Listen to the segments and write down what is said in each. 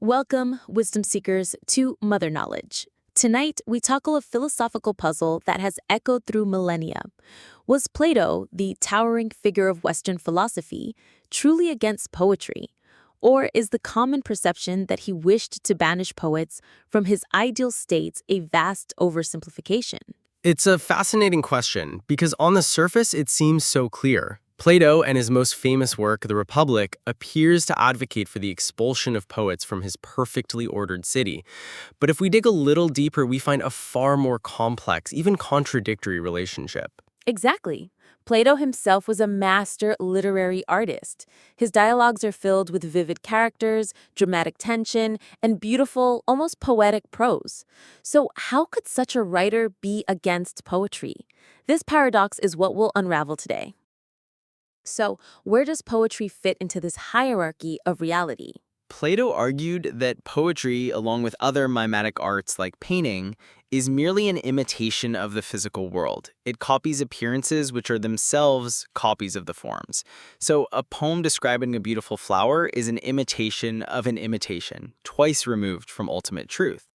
Welcome, wisdom seekers, to Mother Knowledge. Tonight, we tackle a philosophical puzzle that has echoed through millennia. Was Plato, the towering figure of Western philosophy, truly against poetry? Or is the common perception that he wished to banish poets from his ideal states a vast oversimplification? It's a fascinating question because on the surface it seems so clear. Plato and his most famous work, The Republic, appears to advocate for the expulsion of poets from his perfectly ordered city. But if we dig a little deeper, we find a far more complex, even contradictory relationship. Exactly. Plato himself was a master literary artist. His dialogues are filled with vivid characters, dramatic tension, and beautiful, almost poetic prose. So how could such a writer be against poetry? This paradox is what we'll unravel today. So, where does poetry fit into this hierarchy of reality? Plato argued that poetry, along with other mimetic arts like painting, is merely an imitation of the physical world. It copies appearances which are themselves copies of the forms. So a poem describing a beautiful flower is an imitation of an imitation, twice removed from ultimate truth.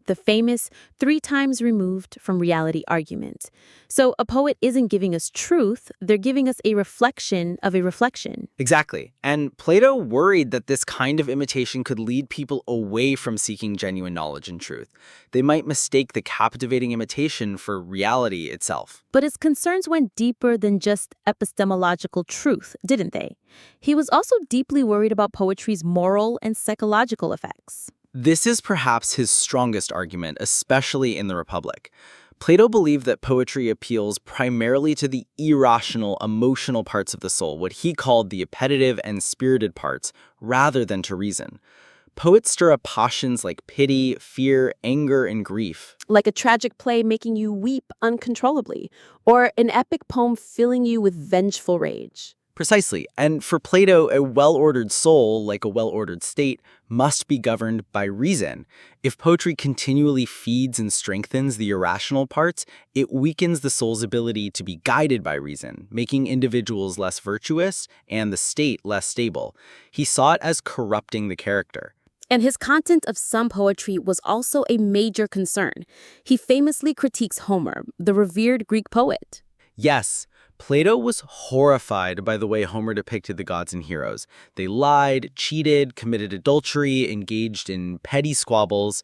The famous 3 times removed from reality argument. So a poet isn't giving us truth, they're giving us a reflection of a reflection. Exactly. And Plato worried that this kind of imitation could lead people away from seeking genuine knowledge and truth. They might mistake the captivating imitation for reality itself. But his concerns went deeper than just epistemological truth, didn't they? He was also deeply worried about poetry's moral and psychological effects. This is perhaps his strongest argument, especially in the Republic. Plato believed that poetry appeals primarily to the irrational, emotional parts of the soul, what he called the appetitive and spirited parts, rather than to reason. Poets stir up passions like pity, fear, anger, and grief. Like a tragic play making you weep uncontrollably, or an epic poem filling you with vengeful rage. Precisely. And for Plato, a well-ordered soul, like a well-ordered state, must be governed by reason. If poetry continually feeds and strengthens the irrational parts, it weakens the soul's ability to be guided by reason, making individuals less virtuous and the state less stable. He saw it as corrupting the character. And his content of some poetry was also a major concern. He famously critiques Homer, the revered Greek poet. Yes, Plato was horrified by the way Homer depicted the gods and heroes. They lied, cheated, committed adultery, engaged in petty squabbles.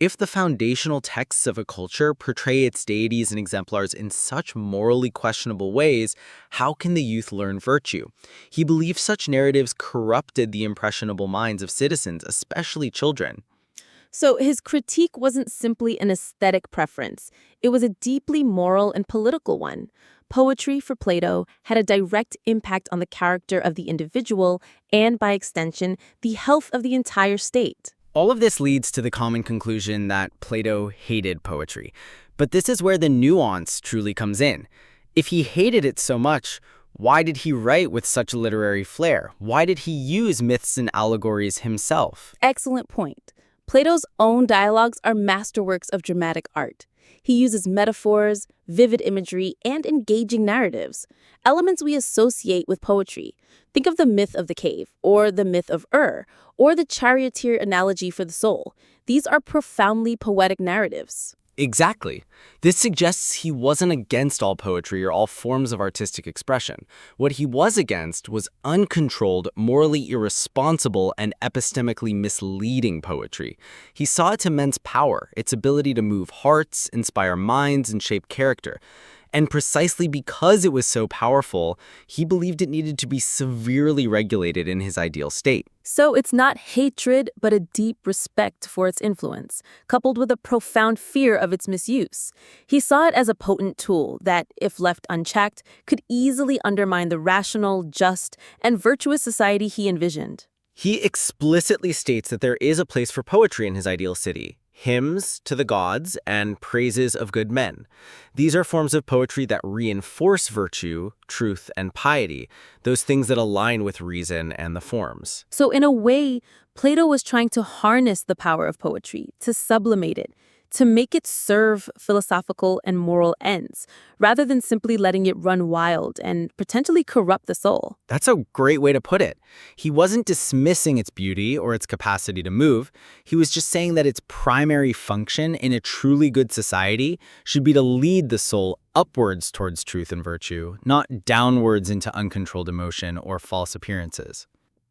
If the foundational texts of a culture portray its deities and exemplars in such morally questionable ways, how can the youth learn virtue? He believed such narratives corrupted the impressionable minds of citizens, especially children. So his critique wasn't simply an aesthetic preference. It was a deeply moral and political one. Poetry, for Plato, had a direct impact on the character of the individual and, by extension, the health of the entire state. All of this leads to the common conclusion that Plato hated poetry. But this is where the nuance truly comes in. If he hated it so much, why did he write with such a literary flair? Why did he use myths and allegories himself? Excellent point. Plato's own dialogues are masterworks of dramatic art. He uses metaphors, vivid imagery, and engaging narratives, elements we associate with poetry. Think of the myth of the cave, or the myth of or the charioteer analogy for the soul. These are profoundly poetic narratives. Exactly. This suggests he wasn't against all poetry or all forms of artistic expression. What he was against was uncontrolled, morally irresponsible, and epistemically misleading poetry. He saw its immense power, its ability to move hearts, inspire minds, and shape character. And precisely because it was so powerful, he believed it needed to be severely regulated in his ideal state. So it's not hatred, but a deep respect for its influence, coupled with a profound fear of its misuse. He saw it as a potent tool that, if left unchecked, could easily undermine the rational, just, and virtuous society he envisioned. He explicitly states that there is a place for poetry in his ideal city. Hymns to the gods, and praises of good men. These are forms of poetry that reinforce virtue, truth, and piety, those things that align with reason and the forms. So in a way, Plato was trying to harness the power of poetry, to sublimate it, to make it serve philosophical and moral ends, rather than simply letting it run wild and potentially corrupt the soul. That's a great way to put it. He wasn't dismissing its beauty or its capacity to move. He was just saying that its primary function in a truly good society should be to lead the soul upwards towards truth and virtue, not downwards into uncontrolled emotion or false appearances.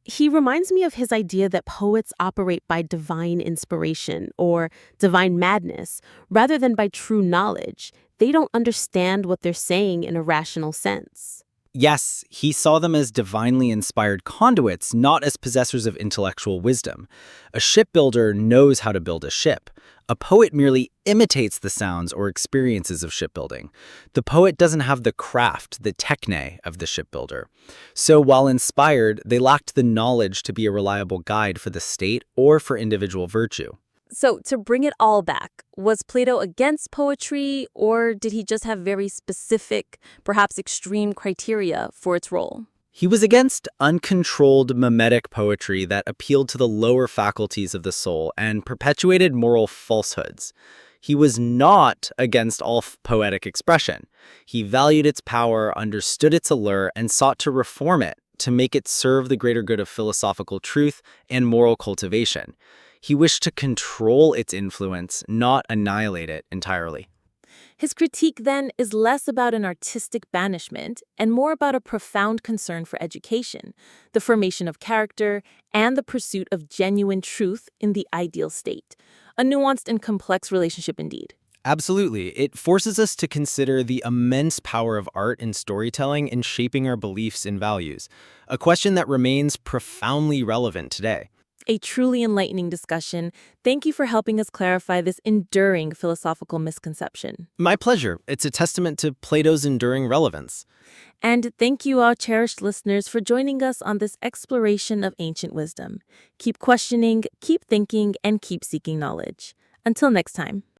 He reminds me of his idea that poets operate by divine inspiration or divine madness rather than by true knowledge. They don't understand what they're saying in a rational sense. Yes, he saw them as divinely inspired conduits, not as possessors of intellectual wisdom. A shipbuilder knows how to build a ship. A poet merely imitates the sounds or experiences of shipbuilding. The poet doesn't have the craft, the techne, of the shipbuilder. So while inspired, they lacked the knowledge to be a reliable guide for the state or for individual virtue. So, to bring it all back, was Plato against poetry, or did he just have very specific, perhaps extreme criteria for its role? He was against uncontrolled mimetic poetry that appealed to the lower faculties of the soul and perpetuated moral falsehoods. He was not against all poetic expression. He valued its power, understood its allure, and sought to reform it to make it serve the greater good of philosophical truth and moral cultivation. He wished to control its influence, not annihilate it entirely. His critique, then, is less about an artistic banishment and more about a profound concern for education, the formation of character, and the pursuit of genuine truth in the ideal state. A nuanced and complex relationship indeed. Absolutely. It forces us to consider the immense power of art and storytelling in shaping our beliefs and values, a question that remains profoundly relevant today. A truly enlightening discussion. Thank you for helping us clarify this enduring philosophical misconception. My pleasure. It's a testament to Plato's enduring relevance. And thank you, our cherished listeners, for joining us on this exploration of ancient wisdom. Keep questioning, keep thinking, and keep seeking knowledge. Until next time.